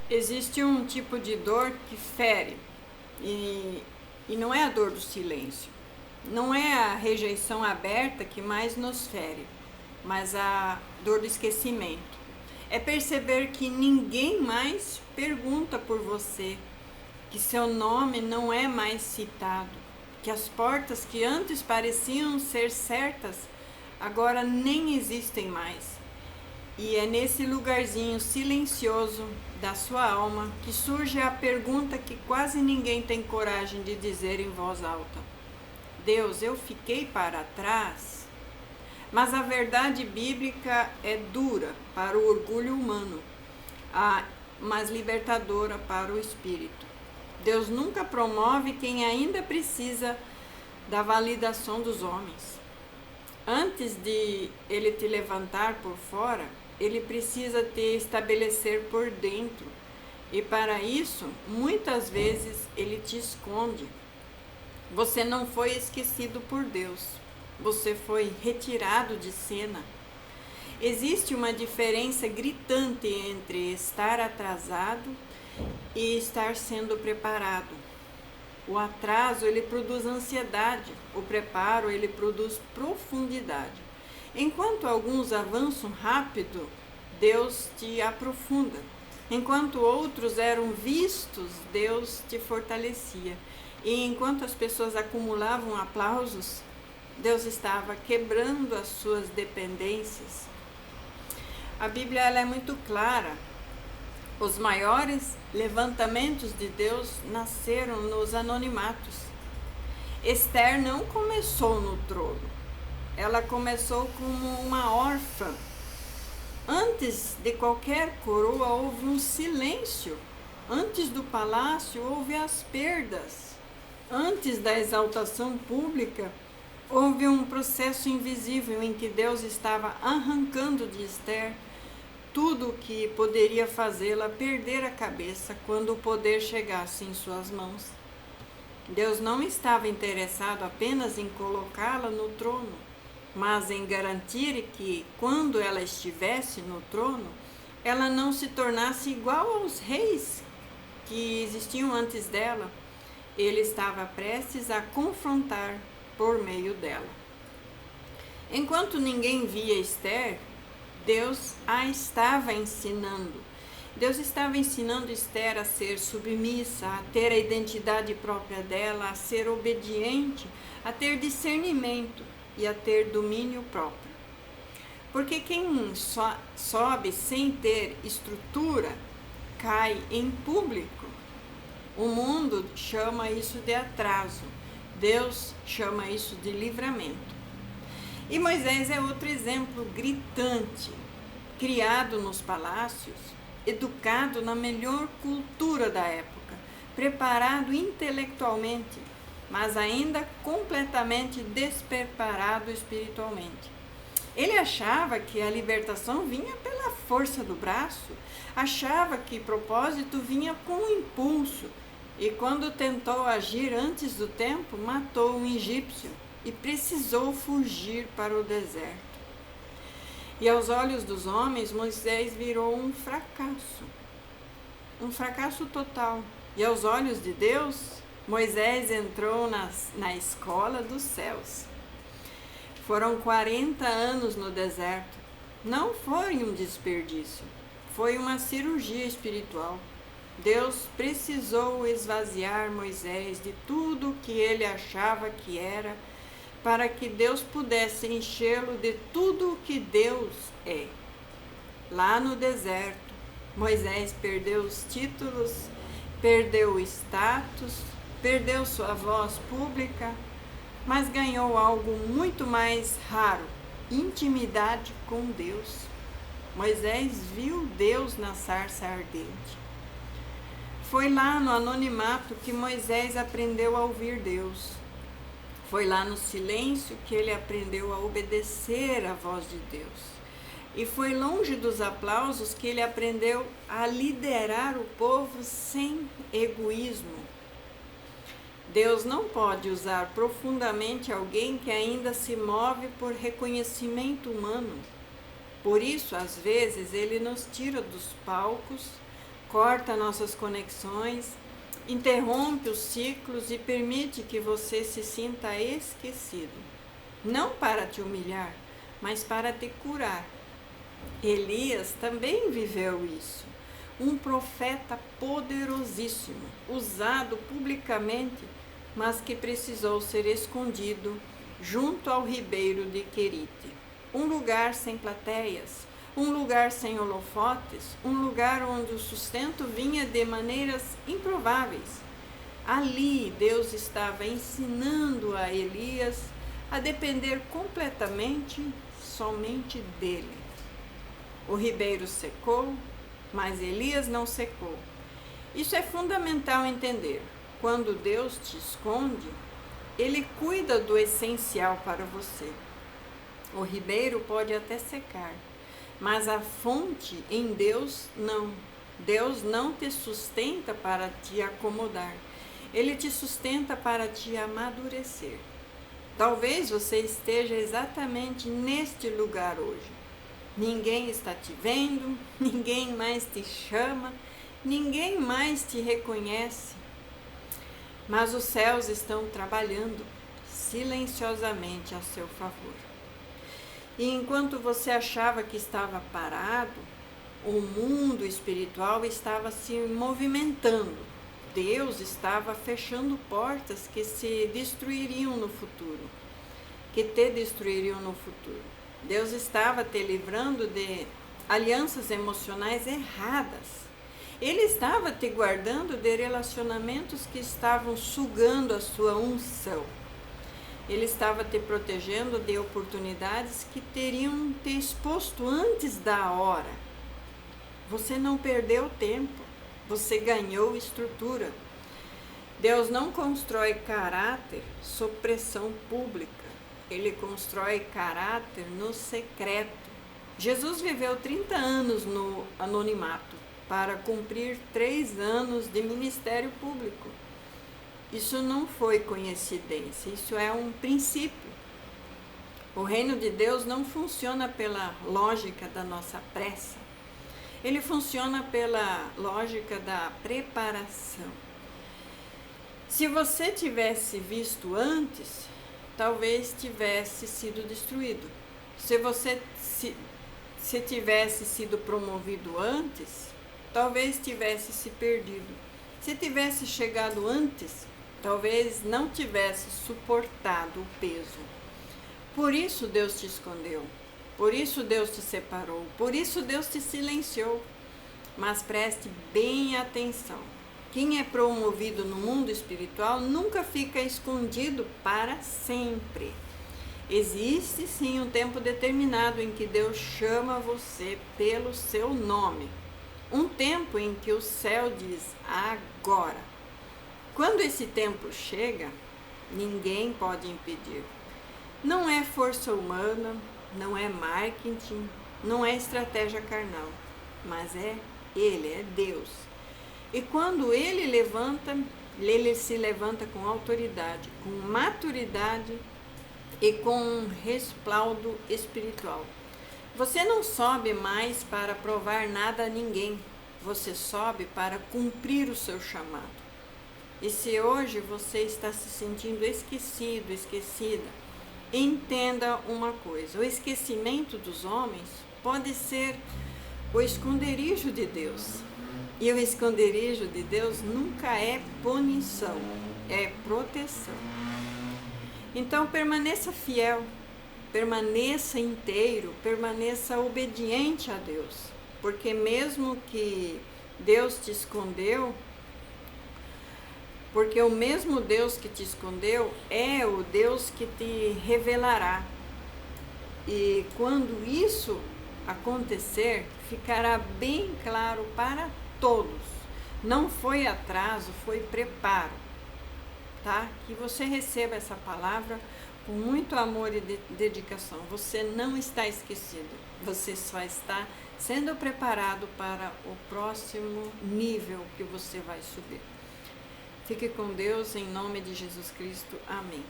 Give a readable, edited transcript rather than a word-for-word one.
Existe um tipo de dor que fere, e não é a dor do silêncio. Não é a rejeição aberta que mais nos fere, mas a dor do esquecimento. É perceber que ninguém mais pergunta por você, que seu nome não é mais citado, que as portas que antes pareciam ser certas agora nem existem mais. E é nesse lugarzinho silencioso da sua alma que surge a pergunta que quase ninguém tem coragem de dizer em voz alta: Deus, eu fiquei para trás? Mas a verdade bíblica é dura para o orgulho humano, mas libertadora para o espírito. Deus nunca promove quem ainda precisa da validação dos homens. Antes de ele te levantar por fora, ele precisa te estabelecer por dentro. E para isso, muitas vezes, ele te esconde. Você não foi esquecido por Deus. Você foi retirado de cena. Existe uma diferença gritante entre estar atrasado e estar sendo preparado. O atraso, ele produz ansiedade. O preparo, ele produz profundidade. Enquanto alguns avançam rápido, Deus te aprofunda. Enquanto outros eram vistos, Deus te fortalecia. E enquanto as pessoas acumulavam aplausos, Deus estava quebrando as suas dependências. A Bíblia ela é muito clara. Os maiores levantamentos de Deus nasceram nos anonimatos. Esther não começou no trono. Ela começou como uma órfã. Antes de qualquer coroa houve um silêncio. Antes do palácio houve as perdas. Antes da exaltação pública houve um processo invisível em que Deus estava arrancando de Esther tudo o que poderia fazê-la perder a cabeça quando o poder chegasse em suas mãos. Deus não estava interessado apenas em colocá-la no trono, mas em garantir que, quando ela estivesse no trono, ela não se tornasse igual aos reis que existiam antes dela. Ele estava prestes a confrontar por meio dela. Enquanto ninguém via Esther, Deus a estava ensinando. Deus estava ensinando Esther a ser submissa, a ter a identidade própria dela, a ser obediente, a ter discernimento e a ter domínio próprio. Porque quem sobe sem ter estrutura cai em público. O mundo chama isso de atraso. Deus chama isso de livramento. E Moisés é outro exemplo gritante, criado nos palácios, educado na melhor cultura da época, preparado intelectualmente, mas ainda completamente despreparado espiritualmente. Ele achava que a libertação vinha pela força do braço, achava que propósito vinha com impulso, e quando tentou agir antes do tempo, matou um egípcio e precisou fugir para o deserto. E aos olhos dos homens, Moisés virou um fracasso total. E aos olhos de Deus, Moisés entrou na escola dos céus. Foram 40 anos no deserto. Não foi um desperdício, foi uma cirurgia espiritual. Deus precisou esvaziar Moisés de tudo que ele achava que era, para que Deus pudesse enchê-lo de tudo o que Deus é. Lá no deserto, Moisés perdeu os títulos, perdeu o status, perdeu sua voz pública, mas ganhou algo muito mais raro: intimidade com Deus. Moisés viu Deus na sarça ardente. Foi lá no anonimato que Moisés aprendeu a ouvir Deus. Foi lá no silêncio que ele aprendeu a obedecer à voz de Deus. E foi longe dos aplausos que ele aprendeu a liderar o povo sem egoísmo. Deus não pode usar profundamente alguém que ainda se move por reconhecimento humano. Por isso, às vezes, ele nos tira dos palcos, corta nossas conexões, interrompe os ciclos e permite que você se sinta esquecido. Não para te humilhar, mas para te curar. Elias também viveu isso. Um profeta poderosíssimo, usado publicamente, mas que precisou ser escondido junto ao ribeiro de Querite. Um lugar sem plateias, um lugar sem holofotes, um lugar onde o sustento vinha de maneiras improváveis. Ali Deus estava ensinando a Elias a depender completamente somente dele. O ribeiro secou, mas Elias não secou. Isso é fundamental entender. Quando Deus te esconde, Ele cuida do essencial para você. O ribeiro pode até secar, mas a fonte em Deus não. Deus não te sustenta para te acomodar. Ele te sustenta para te amadurecer. Talvez você esteja exatamente neste lugar hoje. Ninguém está te vendo, ninguém mais te chama, ninguém mais te reconhece. Mas os céus estão trabalhando silenciosamente a seu favor. E enquanto você achava que estava parado, o mundo espiritual estava se movimentando. Deus estava fechando portas que se destruiriam no futuro, que te destruiriam no futuro. Deus estava te livrando de alianças emocionais erradas. Ele estava te guardando de relacionamentos que estavam sugando a sua unção. Ele estava te protegendo de oportunidades que teriam te exposto antes da hora. Você não perdeu tempo, você ganhou estrutura. Deus não constrói caráter sob pressão pública. Ele constrói caráter no secreto. Jesus viveu 30 anos no anonimato para cumprir 3 anos de ministério público. Isso não foi coincidência, isso é um princípio. O reino de Deus não funciona pela lógica da nossa pressa. Ele funciona pela lógica da preparação. Se você tivesse visto antes, talvez tivesse sido destruído. Se você se tivesse sido promovido antes, talvez tivesse se perdido. Se tivesse chegado antes, talvez não tivesse suportado o peso. Por isso Deus te escondeu. Por isso Deus te separou. Por isso Deus te silenciou. Mas preste bem atenção. Quem é promovido no mundo espiritual nunca fica escondido para sempre. Existe sim um tempo determinado em que Deus chama você pelo seu nome. Um tempo em que o céu diz agora. Quando esse tempo chega, ninguém pode impedir. Não é força humana, não é marketing, não é estratégia carnal, mas é Ele, é Deus. E quando Ele se levanta com autoridade, com maturidade e com um respaldo espiritual. Você não sobe mais para provar nada a ninguém, você sobe para cumprir o seu chamado. E se hoje você está se sentindo esquecido, esquecida, entenda uma coisa: o esquecimento dos homens pode ser o esconderijo de Deus. E o esconderijo de Deus nunca é punição, é proteção. Então permaneça fiel, permaneça inteiro, permaneça obediente a Deus. Porque mesmo que Deus te escondeu, porque o mesmo Deus que te escondeu é o Deus que te revelará. E quando isso acontecer, ficará bem claro para todos. Não foi atraso, foi preparo, tá? Que você receba essa palavra com muito amor e dedicação. Você não está esquecido, você só está sendo preparado para o próximo nível que você vai subir. Fique com Deus, em nome de Jesus Cristo. Amém.